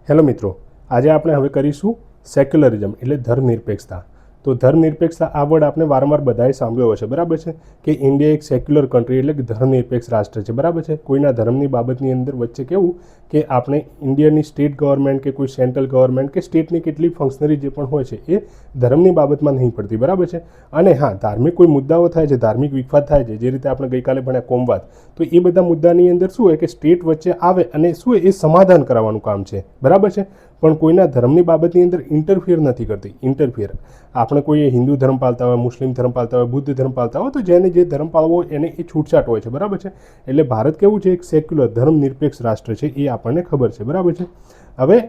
Hello મિત્રો, આજે આપણે હવે કરીશું સેક્યુલરિઝમ એટલે ધર્મનિરપેક્ષતા. તો ધર્મનિરપેક્ષતા આ વર્ડ આપણે વારંવાર બધાએ સાંભળ્યો હશે, બરાબર છે, કે ઇન્ડિયા એક સેક્યુલર કન્ટ્રી એટલે કે ધર્મનિરપેક્ષ રાષ્ટ્ર છે, બરાબર છે. કોઈના ધર્મની બાબતની અંદર વચ્ચે કેવું કે આપણે ઇન્ડિયાની સ્ટેટ ગવર્મેન્ટ કે કોઈ સેન્ટ્રલ ગવર્મેન્ટ કે સ્ટેટની કેટલી ફંક્શનરી જે પણ હોય છે એ ધર્મની બાબતમાં નહીં પડતી, બરાબર છે. અને હા, ધાર્મિક કોઈ મુદ્દાઓ થાય છે, ધાર્મિક વિખવાદ થાય છે, જે રીતે આપણે ગઈકાલે ભણ્યા કોમવાદ, તો એ બધા મુદ્દાની અંદર શું હોય કે સ્ટેટ વચ્ચે આવે અને શું એ સમાધાન કરાવવાનું કામ છે, બરાબર છે. પણ કોઈના ધર્મની બાબતની અંદર ઇન્ટરફિયર નથી કરતી. ઇન્ટરફિયર આપણે કોઈ હિન્દુ ધર્મ પાળતા હોય, મુસ્લિમ ધર્મ પાળતા હોય, બુદ્ધ ધર્મ પાળતા હોય, તો જેને જે ધર્મ પાળવો હોય એને એ છૂટછાટ હોય છે, બરાબર છે. એટલે ભારત કેવું છે, એક સેક્યુલર ધર્મનિરપેક્ષ રાષ્ટ્ર છે, એ આપણને ખબર છે, બરાબર છે. હવે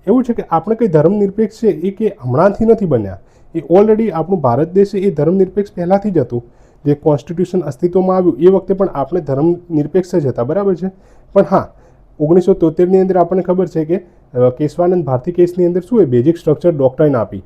એવું છે કે આપણે કંઈ ધર્મનિરપેક્ષ છે એ કે હમણાંથી નથી બન્યા, એ ઓલરેડી આપણું ભારત દેશ છે એ ધર્મનિરપેક્ષ પહેલાંથી જ હતું. જે કોન્સ્ટિટ્યુશન અસ્તિત્વમાં આવ્યું એ વખતે પણ આપણે ધર્મનિરપેક્ષ જ હતા, બરાબર છે. પણ હા, 1973ની અંદર આપણને ખબર છે કે કેશવાનંદ ભારતી કેસની અંદર શું એ બેઝિક સ્ટ્રક્ચર ડોક્ટ્રાઇન આપી,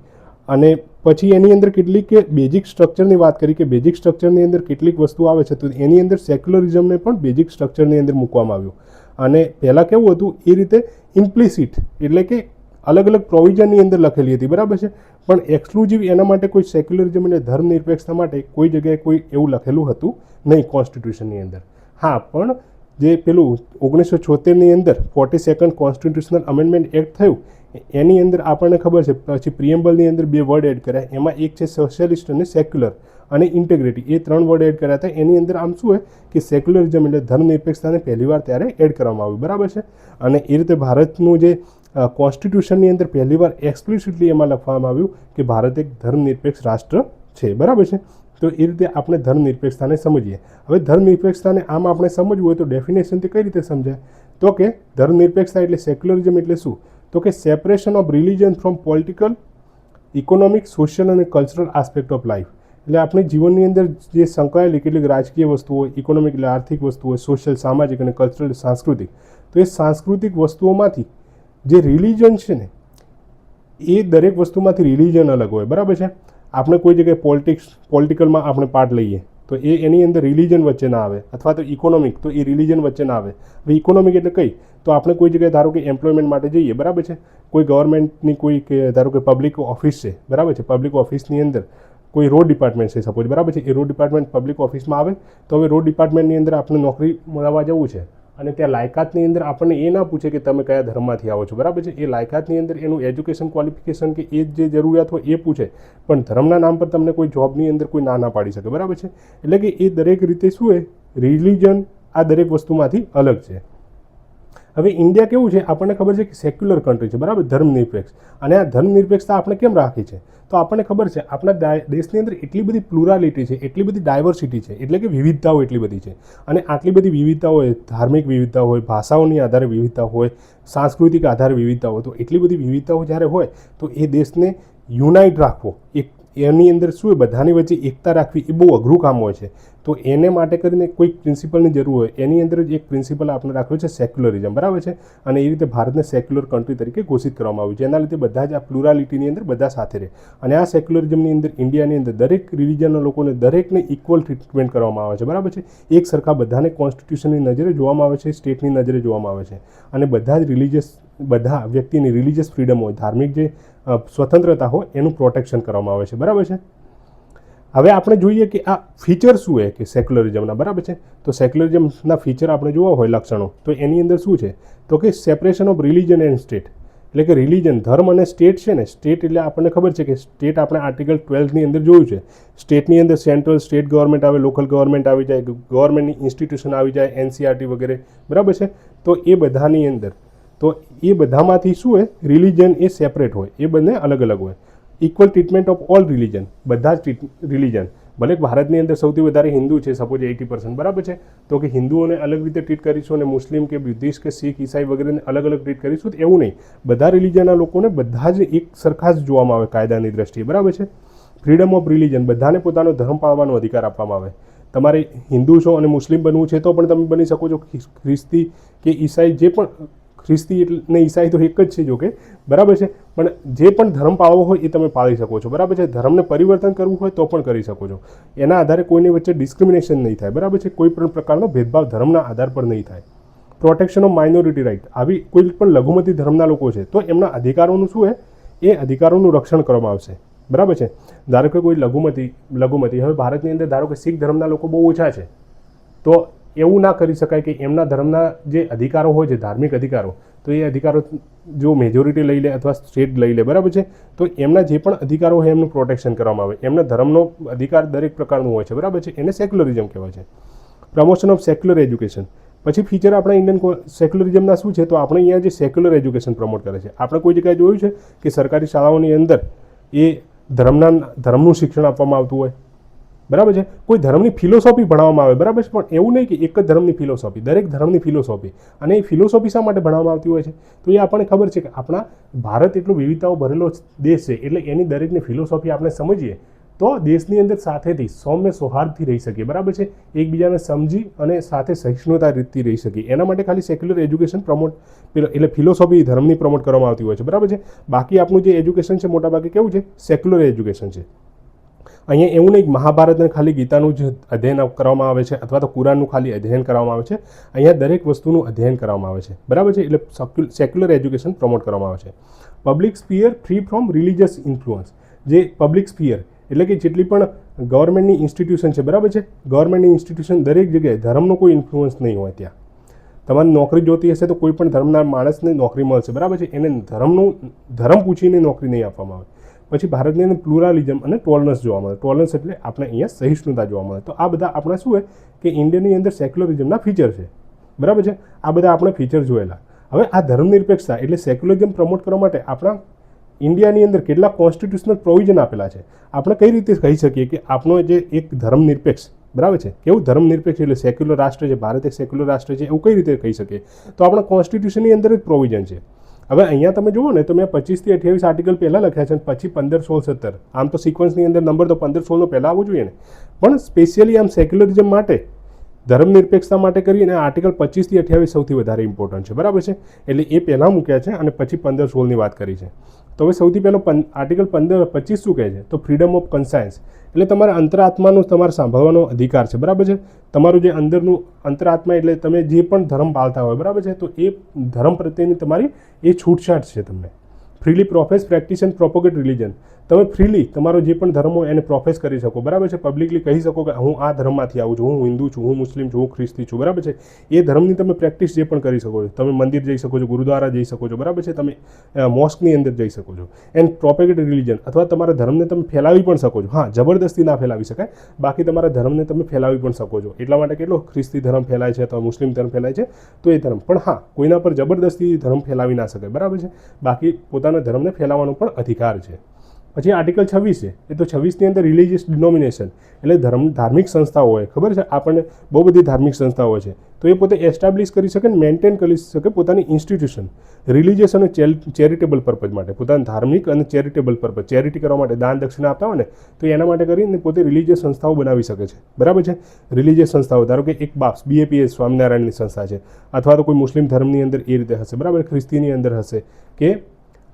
અને પછી એની અંદર કેટલીક બેઝિક સ્ટ્રક્ચરની વાત કરી કે બેઝિક સ્ટ્રક્ચરની અંદર કેટલીક વસ્તુ આવે છે, તો એની અંદર સેક્યુલરિઝમને પણ બેઝિક સ્ટ્રક્ચરની અંદર મૂકવામાં આવ્યું. અને પહેલાં કેવું હતું એ રીતે ઇમ્પ્લિસિટ એટલે કે અલગ અલગ પ્રોવિઝનની અંદર લખેલી હતી, બરાબર છે. પણ એક્સક્લુઝિવ એના માટે કોઈ સેક્યુલરિઝમ એટલે ધર્મનિરપેક્ષતા માટે કોઈ જગ્યાએ કોઈ એવું લખેલું હતું નહીં કોન્સ્ટિટ્યુશનની અંદર. હા, પણ જે પેલું 1976ની અંદર 42nd કોન્સ્ટિટ્યુશનલ અમેન્ડમેન્ટ એક્ટ થયું એની અંદર આપણને ખબર છે, પછી પ્રિએમ્બલની અંદર 2 વર્ડ એડ કર્યા. એમાં એક છે સોશિયલિસ્ટ અને સેક્યુલર અને ઇન્ટેગ્રિટી, એ 3 વર્ડ એડ કર્યા હતા. એની અંદર આમ શું હોય કે સેક્યુલરિઝમ એટલે ધર્મનિરપેક્ષતાને પહેલીવાર ત્યારે એડ કરવામાં આવ્યું, બરાબર છે. અને એ રીતે ભારતનું જે કોન્સ્ટિટ્યુશનની અંદર પહેલીવાર એક્સપ્લિસિટલી એમાં લખવામાં આવ્યું કે ભારત એક ધર્મનિરપેક્ષ રાષ્ટ્ર છે, બરાબર છે. તો એ રીતે આપણે ધર્મનિરપેક્ષતાને સમજીએ. હવે ધર્મનિરપેક્ષતાને આમ આપણે સમજવું હોય તો ડેફિનેશનથી કઈ રીતે સમજાય, તો કે ધર્મનિરપેક્ષતા એટલે સેક્યુલરિઝમ એટલે શું, તો કે separation of religion from political, economic, social અને કલ્ચરલ આસ્પેક્ટ ઓફ લાઈફ. એટલે આપણે જીવનની અંદર જે સંકળાયેલી કેટલીક રાજકીય વસ્તુઓ હોય, ઇકોનોમિક એટલે આર્થિક વસ્તુઓ હોય, સોશિયલ સામાજિક અને કલ્ચરલ સાંસ્કૃતિક, તો એ સાંસ્કૃતિક વસ્તુઓમાંથી જે રિલિજન છે ને એ દરેક વસ્તુમાંથી રિલિજન અલગ હોય, બરાબર છે. આપણે કોઈ જગ્યાએ પોલિટિકલમાં આપણે પાર્ટ લઈએ તો એની અંદર રિલિજન વચ્ચે ના આવે, અથવા તો ઇકોનોમિક તો એ રિલિજન વચ્ચે ના આવે. હવે ઇકોનોમિક એટલે કઈ, તો આપણે કોઈ જગ્યાએ ધારો કે એમ્પ્લોયમેન્ટ માટે જઈએ, બરાબર છે. કોઈ ગવર્મેન્ટની કોઈ કે ધારો કે પબ્લિક ઓફિસ છે, બરાબર છે. પબ્લિક ઓફિસની અંદર કોઈ રોડ ડિપાર્ટમેન્ટ છે સપોઝ, બરાબર છે. એ રોડ ડિપાર્ટમેન્ટ પબ્લિક ઓફિસમાં આવે તો હવે રોડ ડિપાર્ટમેન્ટની અંદર આપણે નોકરી મળવા જવું છે, અને ત્યાં લાયકાતની અંદર આપણને એ ના પૂછે કે તમે કયા ધર્મમાંથી આવો છો, બરાબર છે. એ લાયકાતની અંદર એનું એજ્યુકેશન ક્વોલિફિકેશન કે એ જે જરૂરિયાત હોય એ પૂછે, પણ ધર્મના નામ પર તમને કોઈ જોબની અંદર કોઈ ના પાડી શકે, બરાબર છે. એટલે કે એ દરેક રીતે શું છે, રિલિજન આ દરેક વસ્તુમાંથી અલગ છે. હવે ઇન્ડિયા કેવું છે, આપણને ખબર છે કે સેક્યુલર કન્ટ્રી છે, બરાબર, ધર્મનિરપેક્ષ. અને આ ધર્મનિરપેક્ષતા આપણે કેમ રાખી છે, તો આપણને ખબર છે આપણા દેશની અંદર એટલી બધી પ્લુરાલિટી છે, એટલી બધી ડાયવર્સિટી છે, એટલે કે વિવિધતાઓ એટલી બધી છે. અને આટલી બધી વિવિધતા હોય, ધાર્મિક વિવિધતા હોય, ભાષાઓની આધારે વિવિધતા હોય, સાંસ્કૃતિક આધારે વિવિધતા હોય, તો એટલી બધી વિવિધતાઓ જ્યારે હોય તો એ દેશને યુનાઇટ રાખવો, એની અંદર શું હોય, બધાની વચ્ચે એકતા રાખવી એ બહુ અઘરું કામ હોય છે. તો એને માટે કરીને કોઈક પ્રિન્સિપલની જરૂર હોય, એની અંદર જ એક પ્રિન્સિપલ આપણે રાખ્યો છે સેક્યુલરિઝમ, બરાબર છે. અને એ રીતે ભારતને સેક્યુલર કન્ટ્રી તરીકે ઘોષિત કરવામાં આવ્યું, જેના લીધે બધા જ આ પ્લુરાલિટીની અંદર બધા સાથે રહે. અને આ સેક્યુલરિઝમની અંદર ઇન્ડિયાની અંદર દરેક રિલિજનના લોકોને દરેકને ઇક્વલ ટ્રીટમેન્ટ કરવામાં આવે છે, બરાબર છે. એક સરખા બધાને કોન્સ્ટિટ્યુશનની નજરે જોવામાં આવે છે, સ્ટેટની નજરે જોવામાં આવે છે. અને બધા જ બધા વ્યક્તિની રિલિજિયસ ફ્રીડમ હોય, ધાર્મિક જે સ્વતંત્રતા હોય એનું પ્રોટેક્શન કરવામાં આવે છે, બરાબર છે. હવે આપણે જોઈએ કે આ ફીચર શું છે કે સેક્યુલરિઝમના, બરાબર છે. તો સેક્યુલરિઝમના ફીચર આપણે જોવા હોય લક્ષણો, તો એની અંદર શું છે, તો કે separation of religion and state. એટલે કે રિલિજન, ધર્મ અને સ્ટેટ છે ને, સ્ટેટ એટલે આપણને ખબર છે કે સ્ટેટ આપણે આર્ટિકલ 12ની અંદર જોયું છે. સ્ટેટની અંદર સેન્ટ્રલ સ્ટેટ ગવર્મેન્ટ આવે, લોકલ ગવર્મેન્ટ આવી જાય, ગવર્મેન્ટની ઇન્સ્ટિટ્યુશન આવી જાય, એનસીઆરટી વગેરે, બરાબર છે. તો એ બધાની અંદર તો એ બધામાંથી શું હોય, રિલિજન એ સેપરેટ હોય, એ બંને અલગ અલગ હોય. Equal treatment of all religion, બધા જ રિલિજન, ભલે ભારતની અંદર સૌથી વધારે હિન્દુ છે સપોઝ 80%, બરાબર છે. તો કે હિન્દુઓને અલગ રીતે ટ્રીટ કરીશું અને મુસ્લિમ કે બુદ્ધિસ્ટ કે શીખ ઈસાઈ વગેરેને અલગ અલગ ટ્રીટ કરીશું, તો એવું નહીં. બધા રિલિજનના લોકોને બધા જ એક સરખા જ જોવામાં આવે કાયદાની દ્રષ્ટિએ, બરાબર છે. ફ્રીડમ ઓફ રિલિજન, બધાને પોતાનો ધર્મ પાળવાનો અધિકાર આપવામાં આવે. તમારે હિન્દુ છો અને મુસ્લિમ બનવું છે તો પણ તમે બની શકો છો, ખ્રિસ્તી કે ઈસાઈ જે પણ, ખ્રિસ્તી એટલે ઈસાઈ તો એક જ છે જોકે, બરાબર છે. પણ જે પણ ધર્મ પાળવો હોય એ તમે પાળી શકો છો, બરાબર છે. ધર્મને પરિવર્તન કરવું હોય તો પણ કરી શકો છો. એના આધારે કોઈની વચ્ચે ડિસ્ક્રિમિનેશન નહીં થાય, બરાબર છે. કોઈ પણ પ્રકારનો ભેદભાવ ધર્મના આધાર પર નહીં થાય. પ્રોટેક્શન ઓફ માઇનોરિટી રાઇટ, આવી કોઈ પણ લઘુમતી ધર્મના લોકો છે તો એમના અધિકારોનું શું એ અધિકારોનું રક્ષણ કરવામાં આવશે, બરાબર છે. ધારો કે કોઈ લઘુમતી હવે ભારતની અંદર ધારો કે શીખ ધર્મના લોકો બહુ ઓછા છે, તો એવું ના કરી શકાય કે એમના ધર્મના જે અધિકારો હોય છે, ધાર્મિક અધિકારો, તો એ અધિકારો જો મેજોરિટી લઈ લે અથવા સ્ટેટ લઈ લે, બરાબર છે, તો એમના જે પણ અધિકારો હોય એમનું પ્રોટેક્શન કરવામાં આવે. એમના ધર્મનો અધિકાર દરેક પ્રકારનું હોય છે, બરાબર છે, એને સેક્યુલરિઝમ કહેવાય છે. પ્રમોશન ઓફ સેક્યુલર એજ્યુકેશન, પછી ફીચર આપણા ઇન્ડિયન સેક્યુલરિઝમના શું છે, તો આપણે અહીંયા જે સેક્યુલર એજ્યુકેશન પ્રમોટ કરે છે. આપણે કોઈ જગ્યાએ જોયું છે કે સરકારી શાળાઓની અંદર એ ધર્મનું શિક્ષણ આપવામાં આવતું હોય, બરાબર છે, કોઈ ધર્મની ફિલોસોફી ભણાવવામાં આવે, બરાબર છે, પણ એવું નહીં કે એક જ ધર્મની ફિલોસોફી, દરેક ધર્મની ફિલોસોફી. અને એ ફિલોસોફી શા માટે ભણાવવામાં આવતી હોય છે, તો એ આપણને ખબર છે કે આપણા ભારત એટલો વિવિધતાઓ ભરેલો દેશ છે, એટલે એની દરેકની ફિલોસોફી આપણે સમજીએ તો દેશની અંદર સાથેથી સૌમ્ય સૌહાર્દથી રહી શકીએ, બરાબર છે, એકબીજાને સમજી અને સાથે સહિષ્ણુતા રીતથી રહી શકીએ. એના માટે ખાલી સેક્યુલર એજ્યુકેશન પ્રમોટ એટલે ફિલોસોફી ધર્મની પ્રમોટ કરવામાં આવતી હોય છે, બરાબર છે. બાકી આપણું જે એજ્યુકેશન છે મોટાભાગે કેવું છે, સેક્યુલર એજ્યુકેશન છે. અહીંયા એવું નહીં મહાભારતને ખાલી ગીતાનું જ અધ્યયન કરવામાં આવે છે અથવા તો કુરાનનું ખાલી અધ્યયન કરવામાં આવે છે. અહીંયા દરેક વસ્તુનું અધ્યયન કરવામાં આવે છે, બરાબર છે, એટલે સેક્યુલર એજ્યુકેશન પ્રમોટ કરવામાં આવે છે. Public sphere free from religious influence, જે પબ્લિક સ્ફિયર એટલે કે જેટલી પણ ગવર્મેન્ટની ઇન્સ્ટિટ્યુશન છે, બરાબર છે, ગવર્મેન્ટની ઇન્સ્ટિટ્યુશન દરેક જગ્યાએ ધર્મનો કોઈ ઇન્ફ્લુઅન્સ નહીં હોય. ત્યાં તમારે નોકરી જોતી હશે તો કોઈ પણ ધર્મના માણસને નોકરી મળશે, બરાબર છે, એને ધર્મ પૂછીને નોકરી નહીં આપવામાં આવે. પછી ભારતની અંદર પ્લુરાલિઝમ અને ટોલરન્સ જોવા મળે. ટોલરન્સ એટલે આપણે અહીંયા સહિષ્ણુતા જોવા મળે. તો આ બધા આપણા શું કે ઇન્ડિયાની અંદર સેક્યુલરિઝમના ફીચર છે, બરાબર છે, આ બધા આપણે ફીચર જોયેલા. હવે આ ધર્મનિરપેક્ષતા એટલે સેક્યુલરિઝમ પ્રમોટ કરવા માટે આપણા ઇન્ડિયાની અંદર કેટલાક કોન્સ્ટિટ્યુશનલ પ્રોવિઝન આપેલા છે. આપણે કઈ રીતે કહી શકીએ કે આપણો જે એક ધર્મનિરપેક્ષ, બરાબર છે, કેવું ધર્મનિરપેક્ષ એટલે સેક્યુલર રાષ્ટ્ર છે, ભારત એક સેક્યુલર રાષ્ટ્ર છે, એવું કઈ રીતે કહી શકીએ, તો આપણા કોન્સ્ટિટ્યુશનની અંદર જ પ્રોવિઝન છે. હવે અહીંયા તમે જુઓ ને તો મેં 25 થી 28 આર્ટિકલ પહેલાં લખ્યા છે અને પછી 15, 16, 17, આમ તો સિક્વન્સની અંદર નંબર તો 15, 16નો પહેલાં આવવો જોઈએ ને, પણ સ્પેશિયલી આમ સેક્યુલરિઝમ માટે ધર્મનિરપેક્ષતા માટે કરીને આર્ટિકલ 25 થી 28 સૌથી વધારે ઇમ્પોર્ટન્ટ છે, બરાબર છે, એટલે એ પહેલાં મૂક્યા છે અને પછી 15, 16ની વાત કરી છે. તો હવે સૌથી પહેલો આર્ટિકલ 25 શું કહે છે, તો ફ્રીડમ ઓફ કન્સાયન્સ એટલે તમારા અંતરાત્માનો તમારે સાંભળવાનો અધિકાર છે, બરાબર છે. તમારું જે અંદરનું અંતરાત્મા એટલે તમે જે પણ ધર્મ પાળતા હોય, બરાબર છે, તો એ ધર્મ પ્રત્યેની તમારી એ છૂટછાટ છે. તમને freely profess, practice and propagate religion, તમે ફ્રીલી તમારો જે પણ ધર્મ હોય એને પ્રોફેસ કરી શકો, બરાબર છે, પબ્લિકલી કહી શકો કે હું આ ધર્મમાંથી આવું છું, હું હિન્દુ છું, હું મુસ્લિમ છું, હું ખ્રિસ્તી છું, બરાબર છે. એ ધર્મની તમે પ્રેક્ટિસ જે પણ કરી શકો છો, તમે મંદિર જઈ શકો છો, ગુરુદ્વારા જઈ શકો છો, બરાબર છે, તમે મોસ્કની અંદર જઈ શકો છો. એન્ડ પ્રોપેગેટ રિલિજન અથવા તમારા ધર્મને તમે ફેલાવી પણ શકો છો. હા, જબરદસ્તી ના ફેલાવી શકાય, બાકી તમારા ધર્મને તમે ફેલાવી પણ શકો છો. એટલા માટે કેટલો ખ્રિસ્તી ધર્મ ફેલાય છે અથવા મુસ્લિમ ધર્મ ફેલાય છે તો એ ધર્મ, પણ હા, કોઈના પર જબરદસ્તી ધર્મ ફેલાવી ના શકાય, બરાબર છે, બાકી પોતાના ધર્મને ફેલાવવાનો પણ અધિકાર છે. પછી આર્ટિકલ 26 છે, એ તો 26ની અંદર રિલિજિયસ ડિનોમિનેશન એટલે ધાર્મિક સંસ્થાઓ હોય, ખબર છે આપણને બહુ બધી ધાર્મિક સંસ્થાઓ છે, તો એ પોતે એસ્ટાબ્લિશ કરી શકે ને મેન્ટેન કરી શકે પોતાની ઇન્સ્ટિટ્યુશન રિલિજિયસ અને ચેરિટેબલ પર્પઝ માટે, પોતાના ધાર્મિક અને ચેરિટેબલ પર્પઝ, ચેરિટી કરવા માટે, દાન દક્ષિણા આપતા હોય ને તો એના માટે કરીને પોતે રિલિજિયસ સંસ્થાઓ બનાવી શકે છે, બરાબર છે. રિલિજિયસ સંસ્થાઓ ધારો કે એક BAPS સ્વામિનારાયણની સંસ્થા છે અથવા તો કોઈ મુસ્લિમ ધર્મની અંદર એ રીતે હશે, બરાબર, ખ્રિસ્તીની અંદર હશે કે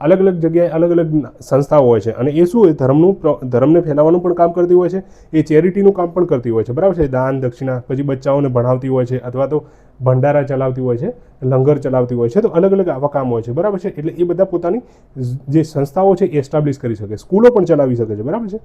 અલગ અલગ જગ્યાએ અલગ અલગ સંસ્થાઓ હોય છે અને એ શું હોય ધર્મને ફેલાવવાનું પણ કામ કરતી હોય છે, એ ચેરિટીનું કામ પણ કરતી હોય છે, બરાબર છે, દાન દક્ષિણા, પછી બચ્ચાઓને ભણાવતી હોય છે અથવા તો ભંડારા ચલાવતી હોય છે, લંગર ચલાવતી હોય છે, તો અલગ અલગ આવા કામ હોય છે, બરાબર છે. એટલે એ બધા પોતાની જે સંસ્થાઓ છે એ એસ્ટાબ્લિશ કરી શકે, સ્કૂલો પણ ચલાવી શકે છે, બરાબર છે.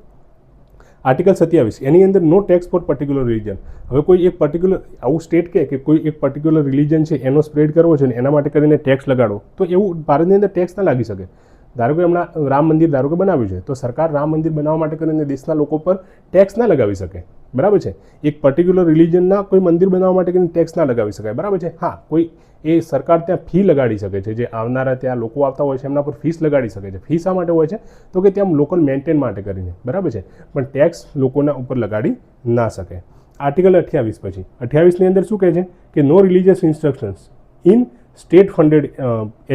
આર્ટિકલ 27 એની અંદર નો ટેક્સ ફોર પર્ટિક્યુલર રિલિજન. હવે કોઈ એક પર્ટિક્યુલર આવું સ્ટેટ કે કોઈ એક પર્ટિક્યુલર રિલિજન છે એનો સ્પ્રેડ કરવો છે ને એના માટે કરીને ટેક્સ લગાડો, તો એવું ભારતની અંદર ટેક્સ ના લાગી શકે. ધારો કે હમણાં રામ મંદિર ધારો કે બનાવ્યું છે તો સરકાર રામ મંદિર બનાવવા માટે કરીને દેશના લોકો પર ટેક્સ ના લગાવી શકે, બરાબર છે. એક પર્ટિક્યુલર રિલિજનના કોઈ મંદિર બનાવવા માટે કરીને ટેક્સ ના લગાવી શકાય, બરાબર છે. હા, કોઈ એ સરકાર ત્યાં ફી લગાડી શકે છે, જે આવનારા ત્યાં લોકો આવતા હોય છે એમના પર ફીસ લગાડી શકે છે. ફી શા માટે હોય છે તો કે ત્યાં લોકલ મેન્ટેન માટે કરીને, બરાબર છે, પણ ટેક્સ લોકોના ઉપર લગાડી ના શકે. આર્ટિકલ 28 પછી 28ની અંદર શું કહે છે કે no religious instructions in state funded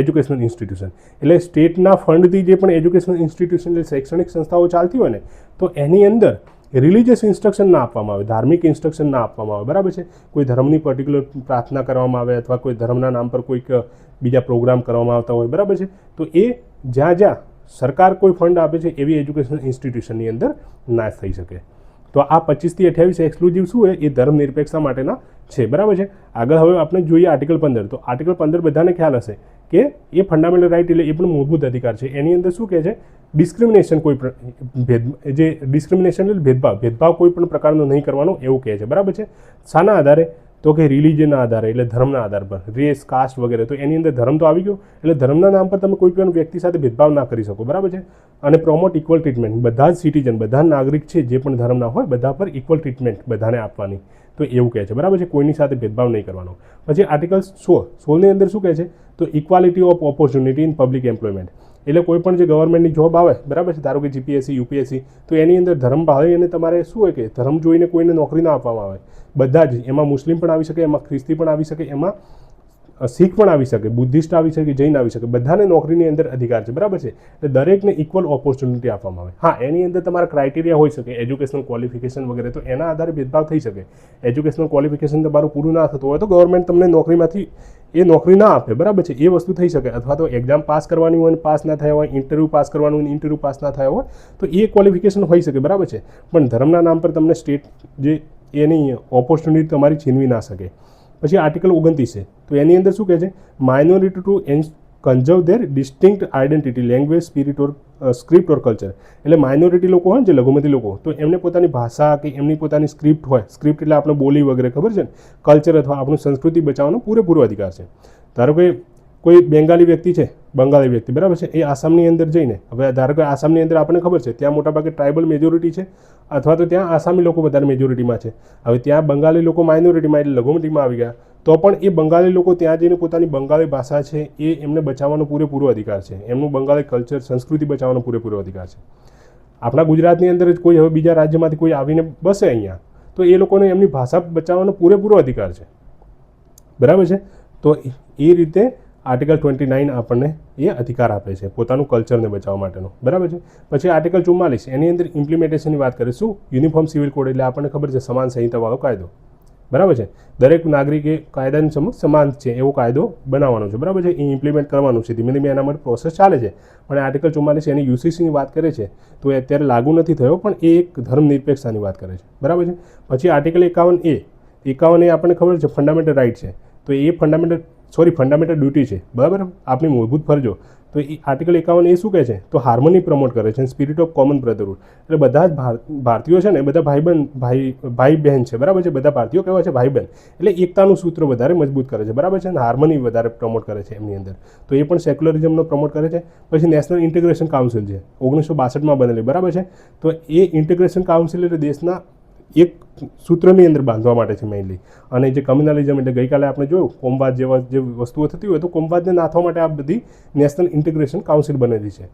educational institution એટલે સ્ટેટના ફંડથી જે પણ એજ્યુકેશનલ ઇન્સ્ટિટ્યુશન એટલે શૈક્ષણિક સંસ્થાઓ ચાલતી હોય ને તો એની અંદર રિલિજિયસ ઇન્સ્ટ્રક્શન ના આપવામાં આવે, ધાર્મિક ઇન્સ્ટ્રક્શન ના આપવામાં આવે, બરાબર છે. કોઈ ધર્મની પર્ટિક્યુલર પ્રાર્થના કરવામાં આવે અથવા કોઈ ધર્મના નામ પર કોઈક બીજા પ્રોગ્રામ કરવામાં આવતા હોય, બરાબર છે, તો એ જ્યાં સરકાર કોઈ ફંડ આપે છે એવી એજ્યુકેશનલ ઇન્સ્ટિટ્યુશનની અંદર ના થઈ શકે. તો આ 25 થી 28 એક્સક્લુઝિવ શું હોય એ ધર્મનિરપેક્ષતા માટેના છે, બરાબર છે. આગળ હવે આપણે જોઈએ આર્ટિકલ 15. તો આર્ટિકલ 15 બધાને ખ્યાલ હશે કે એ ફંડામેન્ટલ રાઇટ એટલે એ પણ મૂળભૂત અધિકાર છે. એની અંદર શું કહે છે, ડિસ્ક્રિમિનેશન કોઈ જે ડિસ્ક્રિમિનેશન એટલે ભેદભાવ કોઈ પણ પ્રકારનો નહીં કરવાનો એવું કહે છે, બરાબર છે. શાના આધારે? તો કે રિલિજનના આધારે એટલે ધર્મના આધાર પર, રેસ, કાસ્ટ વગેરે. તો એની અંદર ધર્મ તો આવી ગયો એટલે ધર્મના નામ પર તમે કોઈ પણ વ્યક્તિ સાથે ભેદભાવ ના કરી શકો, બરાબર છે. અને પ્રોમોટ ઇક્વલ ટ્રીટમેન્ટ, બધા જ સિટીઝન, બધા નાગરિક છે જે પણ ધર્મના હોય બધા પર ઇક્વલ ટ્રીટમેન્ટ બધાને આપવાની, તો એવું કહે છે, બરાબર છે. કોઈની સાથે ભેદભાવ નહીં કરવાનો. પછી આર્ટિકલ 16ની અંદર શું કહે છે, તો equality of opportunity in public employment. એટલે કોઈ પણ જે ગવર્મેન્ટની જોબ આવે, બરાબર છે, ધારો કે જીપીએસસી, યુપીએસસી, તો એની અંદર ધર્મ ભાળીને તમારે શું હોય કે ધર્મ જોઈને કોઈને નોકરી ના આપવામાં આવે. બધા જ, એમાં મુસ્લિમ પણ આવી શકે, એમાં ખ્રિસ્તી પણ આવી શકે, એમાં શીખ પણ આવી શકે, બુદ્ધિસ્ટ આવી શકે, જૈન આવી શકે, બધાને નોકરીની અંદર અધિકાર છે, બરાબર છે. એટલે દરેકને ઇક્વલ ઓપોર્ચ્યુનિટી આપવામાં આવે. હા, એની અંદર તમારા ક્રાઇટેરિયા હોઈ શકે, એજ્યુકેશનલ ક્વોલિફિકેશન વગેરે, તો એના આધારે ભેદભાવ થઈ શકે. એજ્યુકેશનલ ક્વોલિફિકેશન તમારું પૂરું ના થતું હોય તો ગવર્મેન્ટ તમને નોકરીમાંથી એ નોકરી ના આપે, બરાબર છે. એ વસ્તુ થઈ શકે. અથવા તો એક્ઝામ પાસ કરવાની હોય, પાસ ના થયા હોય, ઇન્ટરવ્યૂ પાસ કરવાનું હોય, ઇન્ટરવ્યૂ પાસ ના થયા હોય, તો એ ક્વોલિફિકેશન હોઈ શકે, બરાબર છે. પણ ધર્મના નામ પર તમને સ્ટેટ જે એની ઓપોર્ચ્યુનિટી તમારી છીનવી ના શકે. પછી આર્ટિકલ 29 છે. તો એની અંદર શું કહે છે, minority to conserve their distinct identity, language, spirit or script or culture. એટલે માઇનોરિટી લોકો હોય જે લઘુમતી લોકો, તો એમને પોતાની ભાષા કે એમની પોતાની સ્ક્રિપ્ટ હોય, સ્ક્રિપ્ટ એટલે આપણે બોલી વગેરે, ખબર છે ને, કલ્ચર અથવા આપણું સંસ્કૃતિ બચાવવાનો પૂરેપૂરો અધિકાર છે. ધારો કે કોઈ બેંગાલી વ્યક્તિ છે, બંગાળી વ્યક્તિ, બરાબર છે, એ આસામની અંદર જઈને, હવે ધારો કે આસામની અંદર આપણને ખબર છે ત્યાં મોટાભાગે ટ્રાઇબલ મેજોરિટી છે, અથવા તો ત્યાં આસામી લોકો વધારે મેજોરિટીમાં છે. હવે ત્યાં બંગાળી લોકો માઇનોરિટીમાં એટલે લઘુમતીમાં આવી ગયા, તો પણ એ બંગાળી લોકો ત્યાં જઈને પોતાની બંગાળી ભાષા છે એ એમને બચાવવાનો પૂરેપૂરો અધિકાર છે. એમનું બંગાળી કલ્ચર, સંસ્કૃતિ બચાવવાનો પૂરેપૂરો અધિકાર છે. આપણા ગુજરાતની અંદર જ કોઈ હવે બીજા રાજ્યમાંથી કોઈ આવીને બસે અહીંયા, તો એ લોકોને એમની ભાષા બચાવવાનો પૂરેપૂરો અધિકાર છે, બરાબર છે. તો એ રીતે આર્ટિકલ 29 આપણને એ અધિકાર આપે છે પોતાનું કલ્ચરને બચાવવા માટેનો, બરાબર છે. પછી આર્ટિકલ 44 એની અંદર ઇમ્પ્લિમેન્ટેશનની વાત કરીશું. યુનિફોર્મ સિવિલ કોડ એટલે આપણને ખબર છે સમાન સંહિતાવાળો કાયદો, બરાબર છે. દરેક નાગરિકે કાયદાની સમક્ષ સમાન છે એવો કાયદો બનાવવાનો છે, બરાબર છે. એ ઇમ્પ્લિમેન્ટ કરવાનું છે, ધીમે ધીમે એના માટે પ્રોસેસ ચાલે છે. પણ આર્ટિકલ 44 એની યુસીસીની વાત કરે છે, તો એ અત્યારે લાગુ નથી થયો, પણ એ એક ધર્મનિરપેક્ષતાની વાત કરે છે, બરાબર છે. પછી આર્ટિકલ 51A આપણને ખબર છે ફંડામેન્ટલ રાઇટ છે, તો એ ફંડામેન્ટલ ડ્યુટી છે, બરાબર, આપણી મૂળભૂત ફરજો. તો એ આર્ટિકલ 51A શું કહે છે, તો હાર્મની પ્રમોટ કરે છે, સ્પિરિટ ઓફ કોમન બ્રધરહુડ. એટલે બધા જ ભારતીયો છે ને બધા ભાઈ બહેન છે, બરાબર છે. બધા ભારતીયો કહેવાય છે ભાઈ બહેન, એટલે એકતાનું સૂત્ર વધારે મજબૂત કરે છે, બરાબર છે. અને હાર્મની વધારે પ્રમોટ કરે છે એમની અંદર, તો એ પણ સેક્યુલરિઝમનો પ્રમોટ કરે છે. પછી નેશનલ ઇન્ટિગ્રેશન કાઉન્સિલ છે, 1962માં બનેલી, બરાબર છે. તો એ ઇન્ટિગ્રેશન કાઉન્સિલ એટલે દેશના એક સૂત્રની અંદર બાંધવા માટે છે મેઇનલી. અને જે કમ્યુનલિઝમ એટલે ગઈકાલે આપણે જોયું કોમવાદ જેવા જે વસ્તુઓ થતી હોય, તો કોમવાદને નાથવા માટે આ બધી નેશનલ ઇન્ટિગ્રેશન કાઉન્સિલ બનેલી છે.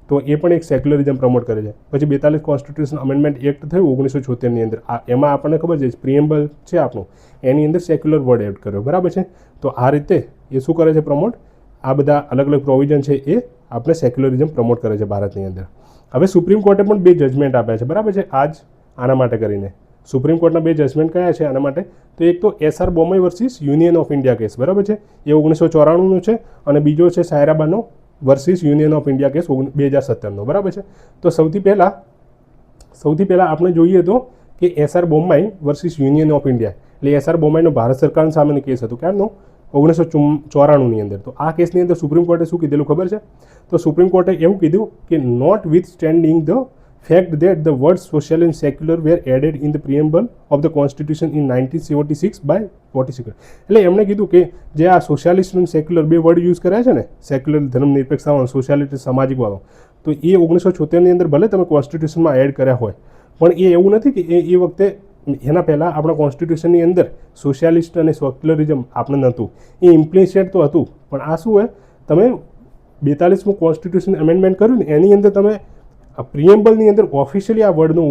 તો એ પણ એક સેક્યુલરિઝમ પ્રમોટ કરે છે. પછી 42 કોન્સ્ટિટ્યુશન અમેન્ડમેન્ટ એક્ટ થયું 1976ની અંદર, એમાં આપણને ખબર છે પ્રિએમ્બલ છે આપણું, એની અંદર સેક્યુલર વર્ડ એડ કર્યો, બરાબર છે. તો આ રીતે એ શું કરે છે પ્રમોટ, આ બધા અલગ અલગ પ્રોવિઝન છે એ આપણે સેક્યુલરિઝમ પ્રમોટ કરે છે ભારતની અંદર. હવે સુપ્રીમ કોર્ટે પણ 2 જજમેન્ટ આપ્યા છે, બરાબર છે, આના માટે કરીને. સુપ્રીમ કોર્ટના 2 જજમેન્ટ કયા છે આના માટે, તો એક તો SR Bombay versus union of India case, બરાબર છે, એ 1994નો છે. અને બીજો છે સાયરાબાનો versus union of India case 2017નો, બરાબર છે. તો સૌથી પહેલાં આપણે જોઈએ તો કે SR Bombay versus union of India, એટલે SR બોમ્બેનો ભારત સરકાર સામેનો કેસ હતો, ક્યારનો, 1994ની અંદર. તો આ કેસની અંદર સુપ્રીમ કોર્ટે શું કીધેલું ખબર છે, તો સુપ્રીમ કોર્ટે એવું કીધું કે notwithstanding the fact that the words social and secular were added in the preamble of the constitution in 1976 by 46. એટલે એમણે કીધું કે જે આ સોશિયાલિસ્ટ અને સેક્યુલર 2 વર્ડ યુઝ કર્યા છે ને, સેક્યુલર ધર્મનિરપેક્ષતાવાળો, સોશિયાલિસ્ટ સમાજિકવાળો, તો એ 1976ની અંદર ભલે તમે કોન્સ્ટિટ્યુશનમાં એડ કર્યા હોય, પણ એ એવું નથી કે એ વખતે એના પહેલાં આપણા કોન્સ્ટિટ્યુશનની અંદર સોશિયાલિસ્ટ અને સેક્યુલરિઝમ આપણે નહોતું, એ ઇમ્પ્લિસિટ તો હતું. પણ આ શું હોય, તમે 42મું કોન્સ્ટિટ્યુશન અમેન્ડમેન્ટ કર્યું ને એની અંદર તમે પ્રિએમ્બલની અંદર ઓફિશિયલી આ વર્ડનો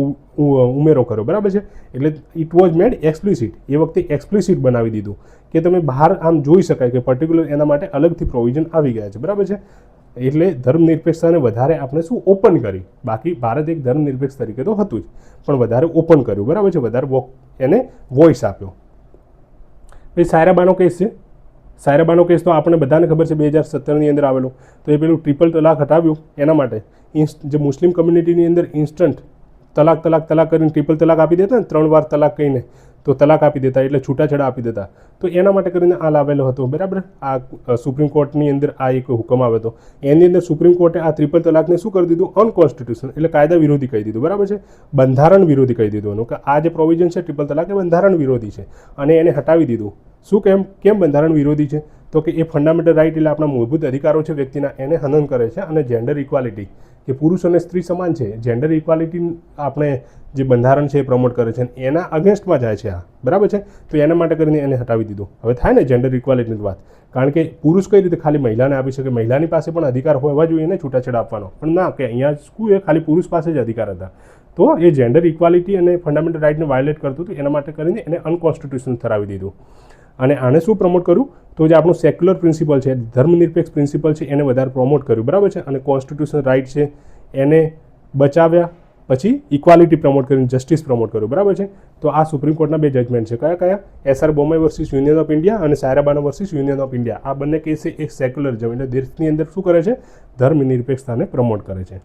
ઉમેરો કર્યો, બરાબર છે. એટલે ઇટ વોઝ મેડ એક્સપ્લિસિટ, એ વખતે એક્સપ્લિસિટ બનાવી દીધું કે તમે બહાર આમ જોઈ શકાય કે પર્ટિક્યુલર એના માટે અલગથી પ્રોવિઝન આવી ગયા છે, બરાબર છે. એટલે ધર્મનિરપેક્ષતાને વધારે આપણે શું ઓપન કરી, બાકી ભારત એક ધર્મનિરપેક્ષ તરીકે તો હતું જ, પણ વધારે ઓપન કર્યું, બરાબર છે, વધારે એને વોઇસ આપ્યો. પછી સાયરાબાનો કેસ છે. સાયરાબાનો કેસ તો આપણે બધાને ખબર છે 2017ની અંદર આવેલો. તો એ પેલું ટ્રિપલ તલાક હટાવ્યું એના માટે જે મુસ્લિમ કમ્યુનિટીની અંદર ઇન્સ્ટન્ટ તલાક કરીને ટ્રિપલ તલાક આપી દેતા ને, 3 વાર તલાક કહીને તો તલાક આપી દેતા, એટલે છૂટાછેડા આપી દેતા. તો એના માટે કરીને આ લાવેલો હતો, બરાબર. આ સુપ્રીમ કોર્ટની અંદર આ એક હુકમ આવ્યો હતો. એની અંદર સુપ્રીમ કોર્ટે આ ટ્રિપલ તલાકને શું કરી દીધું? અનકોન્સ્ટિટ્યુશનલ, એટલે કાયદા વિરોધી કહી દીધું, બરાબર છે. બંધારણ વિરોધી કહી દીધું એનું, કે આ જે પ્રોવિઝન છે ટ્રિપલ તલાક એ બંધારણ વિરોધી છે અને એને હટાવી દીધું. શું કેમ બંધારણ વિરોધી છે? તો કે એ ફંડામેન્ટલ રાઇટ એટલે આપણા મૂળભૂત અધિકારો છે વ્યક્તિના, એને હનન કરે છે. અને જેન્ડર ઇક્વાલિટી, કે પુરુષ અને સ્ત્રી સમાન છે, જેન્ડર ઇક્વાલિટી આપણે જે બંધારણ છે એ પ્રમોટ કરે છે, એના અગેન્સ્ટમાં જાય છે આ, બરાબર છે. તો એના માટે કરીને એને હટાવી દીધું. હવે થાય ને જેન્ડર ઇક્વાલિટીની વાત, કારણ કે પુરુષ કઈ રીતે ખાલી મહિલાને આપી શકે? મહિલાની પાસે પણ અધિકાર હોવા જોઈએ ને છૂટાછેડા આપવાનો, પણ ના, કે અહીંયા શું એ ખાલી પુરુષ પાસે જ અધિકાર હતા. તો એ જેન્ડર ઇક્વાલિટી અને ફંડામેન્ટલ રાઇટને વાયોલેટ કરતું હતું, એના માટે કરીને એને અનકોન્સ્ટિટ્યુશનલ ઠરાવી દીધું. અને આને શું પ્રમોટ કર્યું? તો જે આપણું સેક્યુલર પ્રિન્સિપલ છે, ધર્મનિરપેક્ષ પ્રિન્સિપલ છે, એને વધારે પ્રમોટ કર્યું, બરાબર છે. અને કોન્સ્ટિટ્યુશનલ રાઇટ છે એને બચાવ્યા, પછી ઇક્વાલિટી પ્રમોટ કરીને જસ્ટિસ પ્રમોટ કર્યું, બરાબર છે. તો આ સુપ્રીમ કોર્ટના 2 જજમેન્ટ છે. કયા? SR Bombay versus union of India અને સાયરાબાનો વર્સિસ યુનિયન ઓફ ઇન્ડિયા. આ બંને કેસ એક સેક્યુલરિઝમ એટલે દેશની અંદર શું કરે છે? ધર્મનિરપેક્ષતાને પ્રમોટ કરે છે.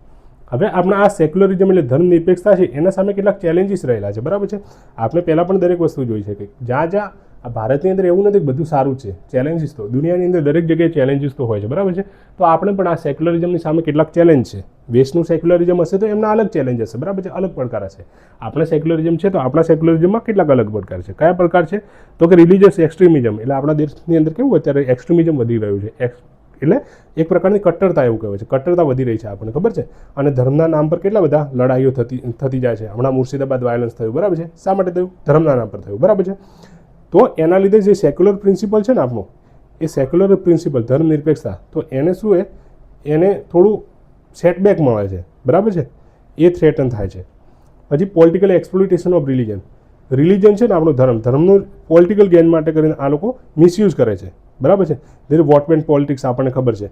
હવે આપણા આ સેક્યુલરિઝમ એટલે ધર્મનિરપેક્ષતા છે, એના સામે કેટલાક ચેલેન્જીસ રહેલા છે, બરાબર છે. આપણે પહેલાં પણ દરેક વસ્તુ જોઈ છે કે જ્યાં આ ભારતની અંદર એવું નથી કે બધું સારું છે. ચેલેન્જીસ તો દુનિયાની અંદર દરેક જગ્યાએ ચેલેન્જીસ તો હોય છે, બરાબર છે. તો આપણે પણ આ સેક્યુલરિઝમની સામે કેટલાક ચેલેન્જ છે. વેસ્ટનું સેક્યુલરિઝમ હશે તો એમના અલગ ચેલેન્જ હશે, બરાબર છે, અલગ પડકાર હશે. આપણે સેક્યુલરિઝમ છે તો આપણા સેક્યુલરિઝમમાં કેટલાક અલગ પડકાર છે. કયા પડકાર છે? તો કે રિલિજિયસ એક્સ્ટ્રીમિઝમ, એટલે આપણા દેશની અંદર કેવું અત્યારે એક્સ્ટ્રીમિઝમ વધી રહ્યું છે, એટલે એક પ્રકારની કટ્ટરતા એવું કહેવાય છે, કટ્ટરતા વધી રહી છે, આપણને ખબર છે. અને ધર્મના નામ પર કેટલા બધા લડાઈઓ થતી જાય છે. હમણાં મુર્શિદાબાદ વાયલન્સ થયું, બરાબર છે. શા માટે થયું? ધર્મના નામ પર થયું, બરાબર છે. તો એના લીધે જે સેક્યુલર પ્રિન્સિપલ છે ને આપણો, એ સેક્યુલર પ્રિન્સિપલ ધર્મનિરપેક્ષતા, તો એને શું એને થોડું સેટબેક મળે છે, બરાબર છે. એ થ્રેટન થાય છે. પછી પોલિટિકલ એક્સપ્લોઇટેશન ઓફ રિલિજન છે ને આપણો ધર્મનું પોલિટિકલ ગેઇન માટે કરીને આ લોકો મિસયુઝ કરે છે, બરાબર છે. જેને વોટ બેંક પોલિટિક્સ આપણને ખબર છે.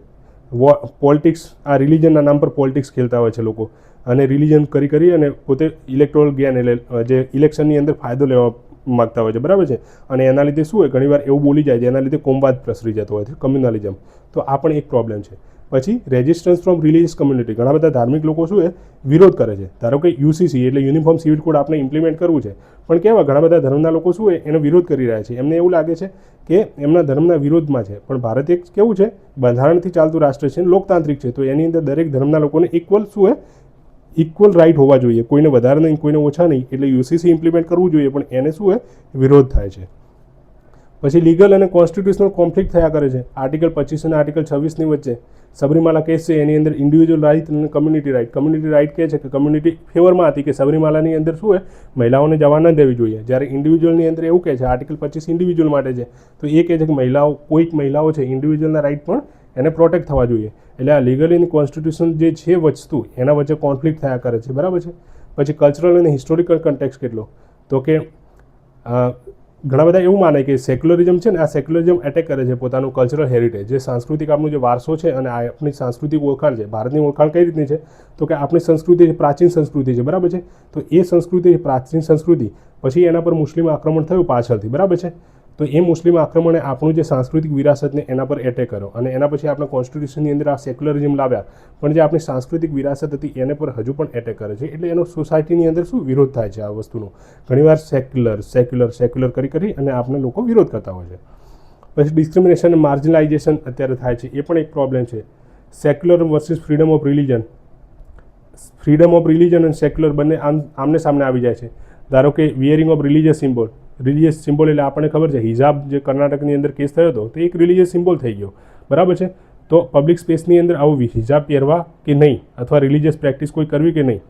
પોલિટિક્સ આ રિલિજનના નામ પર પોલિટિક્સ ખેલતા હોય છે લોકો, અને રિલિજન કરી અને પોતે ઇલેક્ટોરલ ગેઇન એટલે જે ઇલેક્શનની અંદર ફાયદો લેવા માગતા હોય છે, બરાબર છે. અને એના લીધે શું હોય, ઘણીવાર એવું બોલી જાય જેના લીધે કોમવાદ પ્રસરી જતો હોય છે, કમ્યુનલિઝમ. તો આ પણ એક પ્રોબ્લેમ છે. પછી રેઝિસ્ટન્સ ફ્રોમ રિલિજિયસ કમ્યુનિટી, ઘણા બધા ધાર્મિક લોકો શું વિરોધ કરે છે. ધારો કે UCC એટલે યુનિફોર્મ સિવિલ કોડ આપણે ઇમ્પ્લિમેન્ટ કરવું છે, પણ કેવા ઘણા બધા ધર્મના લોકો શું એનો વિરોધ કરી રહ્યા છે. એમને એવું લાગે છે કે એમના ધર્મના વિરોધમાં છે, પણ ભારત એક કેવું છે, બંધારણથી ચાલતું રાષ્ટ્ર છે, લોકતાંત્રિક છે. તો એની અંદર દરેક ધર્મના લોકોને ઇક્વલ રાઇટ હોવા જોઈએ, કોઈને વધારે નહીં, કોઈને ઓછા નહીં. એટલે UCC ઇમ્પ્લિમેન્ટ કરવું જોઈએ, પણ એને શું વિરોધ થાય છે. પછી લીગલ અને કોન્સ્ટિટ્યુશનલ કોન્ફ્લિક્ટ થયા કરે છે. આર્ટિકલ 25 અને આર્ટિકલ 26ની વચ્ચે સબરીમાલા કેસ છે, એની અંદર ઇન્ડિવિજ્યુઅલ રાઇટ અને કમ્યુનિટી રાઇટ કહે છે કે કમ્યુનિટી ફેવરમાં હતી કે સબરીમાલાની અંદર શું મહિલાઓને જવા ન દેવી જોઈએ, જ્યારે ઇન્ડિવિજ્યુઅલની અંદર એવું કહે છે આર્ટિકલ 25 ઇન્ડિવિજ્યુઅલ માટે છે, તો એ કહે છે કે કોઈક મહિલાઓ છે ઇન્ડિવિજ્યુઅલના રાઇટ પણ એને પ્રોટેક્ટ થવા જોઈએ. એટલે આ લીગલ અને કોન્સ્ટિટ્યુશન જે છે વસ્તુ, એના વચ્ચે કોન્ફ્લિક્ટ થયા કરે છે, બરાબર છે. પછી કલ્ચરલ અને હિસ્ટોરિકલ કન્ટેક્સ કેટલો, તો કે ઘણા બધા એવું માને કે સેક્યુલરિઝમ છે ને, આ સેક્યુલરિઝમ એટેક કરે છે પોતાનું કલ્ચરલ હેરિટેજ, જે સાંસ્કૃતિક આપણું જે વારસો છે અને આપણી સાંસ્કૃતિક ઓળખાણ છે. ભારતની ઓળખાણ કઈ રીતની છે? તો કે આપણી સંસ્કૃતિ પ્રાચીન સંસ્કૃતિ છે, બરાબર છે. તો એ સંસ્કૃતિ, પ્રાચીન સંસ્કૃતિ, પછી એના પર મુસ્લિમ આક્રમણ થયું પાછળથી, બરાબર છે. તો એ મુસ્લિમ આક્રમણે આપણું જે સાંસ્કૃતિક વિરાસતને એના પર એટેક કર્યો, અને એના પછી આપણે કોન્સ્ટિટ્યુશનની અંદર આ સેક્યુલરિઝમ લાવ્યા, પણ જે આપણી સાંસ્કૃતિક વિરાસત હતી એને પર હજુ પણ એટેક કરે છે. એટલે એનો સોસાયટીની અંદર શું વિરોધ થાય છે આ વસ્તુનો. ઘણીવાર સેક્યુલર કરી અને આપણે લોકો વિરોધ કરતા હોય છે. પછી ડિસ્ક્રિમિનેશન અને માર્જિનલાઇઝેશન અત્યારે થાય છે, એ પણ એક પ્રોબ્લેમ છે. Secular versus freedom of religion અને સેક્યુલર બંને આમને સામને આવી જાય છે. ધારો કે વિયરિંગ ઓફ રિલિજિયસ સિમ્બોલ એટલે આપણને ખબર છે હિજાબ જે કર્ણાટકની અંદર કેસ થયો હતો, તો એક રિલિજિયસ સિમ્બોલ થઈ ગયો, બરાબર છે. તો પબ્લિક સ્પેસની અંદર આવું હિજાબ પહેરવા કે નહીં, અથવા રિલિજિયસ પ્રેક્ટિસ કોઈ કરવી કે નહીં,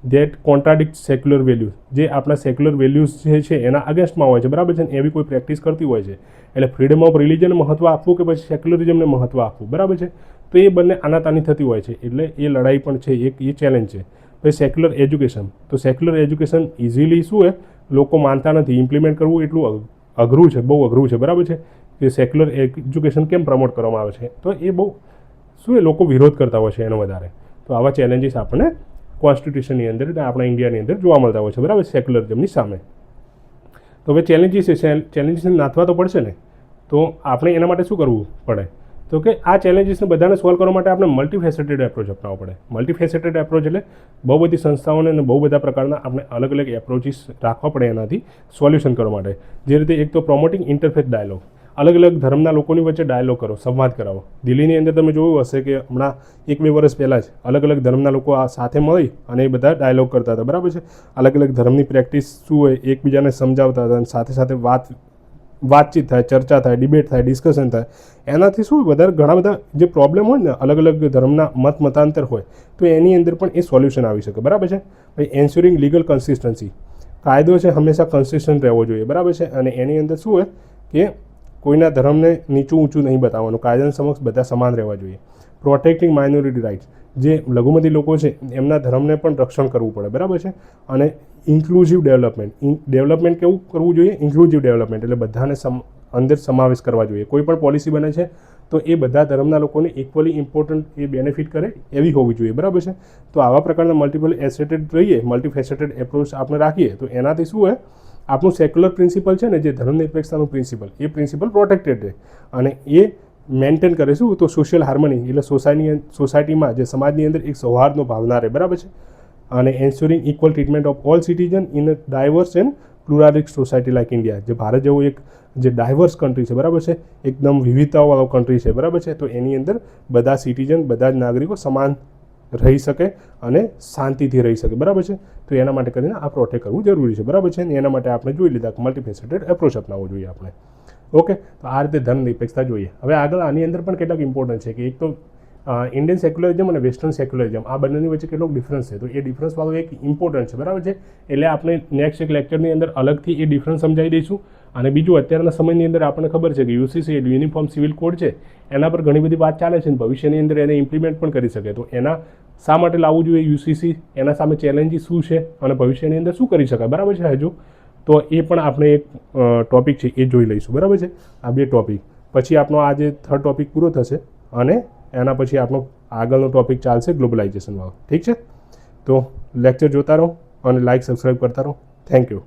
દેટ કોન્ટ્રાડિક્ટ સેક્યુલર વેલ્યુઝ, જે આપણા સેક્યુલર વેલ્યુઝ જે છે એના અગેન્સ્ટમાં હોય છે, બરાબર છે. એવી કોઈ પ્રેક્ટિસ કરતી હોય છે, એટલે ફ્રીડમ ઓફ રિલિજનને મહત્વ આપવું કે પછી સેક્યુલરિઝમને મહત્વ આપવું, બરાબર છે. તો એ બંને આનાતાની થતી હોય છે, એટલે એ લડાઈ પણ છે, એ ચેલેન્જ છે. પછી સેક્યુલર એજ્યુકેશન, તો સેક્યુલર એજ્યુકેશન ઇઝીલી શું લોકો માનતા નથી, ઇમ્પ્લિમેન્ટ કરવું એટલું અઘરું છે, બહુ અઘરું છે, બરાબર છે. કે સેક્યુલર એજ્યુકેશન કેમ પ્રમોટ કરવામાં આવે છે, તો એ બહુ લોકો વિરોધ કરતા હોય છે એનો વધારે. તો આવા ચેલેન્જીસ આપણને કોન્સ્ટિટ્યુશનની અંદર આપણા ઇન્ડિયાની અંદર જોવા મળતા હોય છે, બરાબર, સેક્યુલરિઝમની સામે. તો હવે ચેલેન્જીસને નાથવા તો પડશે ને, તો આપણે એના માટે શું કરવું પડે? તો કે આ ચેલેન્જીસને બધાને સોલ્વ કરવા માટે આપણે મલ્ટીફેસેટેડ એપ્રોચ અપનાવવો પડે. મલ્ટીફેસેટેડ એપ્રોચ એટલે બહુ બધી સંસ્થાઓને અને બહુ બધા પ્રકારના આપણે અલગ અલગ એપ્રોચીસ રાખવા પડે એનાથી સોલ્યુશન કરવા માટે. જે રીતે એક તો પ્રોમોટિંગ ઇન્ટરફેથ ડાયલોગ, અલગ અલગ ધર્મના લોકોની વચ્ચે ડાયલોગ કરો, સંવાદ કરાવો. દિલ્હીની અંદર તમે જોયું હશે કે હમણાં 1-2 વર્ષ પહેલાં જ અલગ અલગ ધર્મના લોકો આ સાથે મળી અને એ બધા ડાયલોગ કરતા હતા, બરાબર છે. અલગ અલગ ધર્મની પ્રેક્ટિસ શું હોય એકબીજાને સમજાવતા હતા અને સાથે સાથે વાતચીત થાય, ચર્ચા થાય, ડિબેટ થાય, ડિસ્કશન થાય. એનાથી શું વધારે ઘણા બધા જે પ્રોબ્લેમ હોય ને અલગ અલગ ધર્મના મતાંતર હોય તો એની અંદર પણ એ સોલ્યુશન આવી શકે, બરાબર છે. ભાઈ એન્સ્યોરિંગ લીગલ કન્સિસ્ટન્સી, કાયદો છે હંમેશા કન્સિસ્ટન્ટ રહેવો જોઈએ, બરાબર છે. અને એની અંદર શું હોય કે કોઈના ધર્મને નીચું ઊંચું નહીં બતાવવાનું, કાયદાની સમક્ષ બધા સમાન રહેવા જોઈએ. પ્રોટેક્ટિંગ માઇનોરિટી રાઇટ્સ, જે લઘુમતી લોકો છે એમના ધર્મને પણ રક્ષણ કરવું પડે, બરાબર છે. અને ઇન્ક્લુઝિવ ડેવલપમેન્ટ કેવું કરવું જોઈએ? ઇન્ક્લુઝિવ ડેવલપમેન્ટ એટલે બધાને અંદર સમાવેશ કરવા જોઈએ. કોઈ પણ પોલિસી બને છે તો એ બધા ધર્મના લોકોને ઇક્વલી ઇમ્પોર્ટન્ટ એ બેનિફિટ કરે એવી હોવી જોઈએ, બરાબર છે. તો આવા પ્રકારના મલ્ટીફેસેટેડ એપ્રોચ આપણે રાખીએ તો એનાથી શું હોય, આપણું સેક્યુલર પ્રિન્સિપલ છે ને જે ધર્મનિરપેક્ષતાનું પ્રિન્સિપલ, એ પ્રિન્સિપલ પ્રોટેક્ટેડ રહે અને એ મેન્ટેન કરે શું તો સોશિયલ હાર્મની એટલે સોસાયટીમાં જે સમાજની અંદર એક સૌહાર્દનો ભાવના રહે, બરાબર છે. અને ensuring equal treatment of all citizen in a diverse and pluralistic society like India, જે ભારત જેવું એક જે ડાયવર્સ કન્ટ્રી છે, બરાબર છે, એકદમ વિવિધતાવાળો કન્ટ્રી છે, બરાબર છે. તો એની અંદર બધા સિટીઝન, બધા જ નાગરિકો સમાન રહી શકે અને શાંતિથી રહી શકે, બરાબર છે. તો એના માટે કરીને આ પ્રોટેક્ટ કરવું જરૂરી છે, બરાબર છે. એના માટે આપણે જોઈ લીધા કે મલ્ટીફેસેટેડ એપ્રોચ અપનાવવો જોઈએ આપણે. ઓકે, તો આ રીતે ધર્મનિરપેક્ષતા જોઈએ. હવે આગળ આની અંદર પણ કેટલાક ઇમ્પોર્ટન્ટ છે કે એક તો ઇન્ડિયન સેક્યુલરિઝમ અને વેસ્ટર્ન સેક્યુલરિઝમ, આ બંનેની વચ્ચે કેટલોક ડિફરન્સ છે. તો એ ડિફરન્સવાળો એક ઇમ્પોર્ટન્ટ છે, બરાબર છે. એટલે આપણે નેક્સ્ટ એક લેક્ચરની અંદર અલગથી એ ડિફરન્સ સમજાવી દઈશું. અને બીજું અત્યારના સમયની અંદર આપણને ખબર છે કે યુસીસી એટલે યુનિફોર્મ સિવિલ કોડ છે, એના પર ઘણી બધી વાત ચાલે છે અને ભવિષ્યની અંદર એને ઇમ્પ્લિમેન્ટ પણ કરી શકે. તો એના શા માટે લાવવું જોઈએ યુસીસી, એના સામે ચેલેન્જીસ શું છે અને ભવિષ્યની અંદર શું કરી શકાય, બરાબર છે. હજુ તો એ પણ આપણે એક ટોપિક છે એ જોઈ લઈશું, બરાબર છે. આ 2 ટોપિક પછી આપણો આ જે 3rd ટોપિક પૂરો થશે અને એના પછી આપણો આગળનો ટોપિક ચાલશે ગ્લોબલાઇઝેશનવાળો, ઠીક છે. તો લેક્ચર જોતા રહો અને લાઇક સબસ્ક્રાઈબ કરતા રહો. Thank you.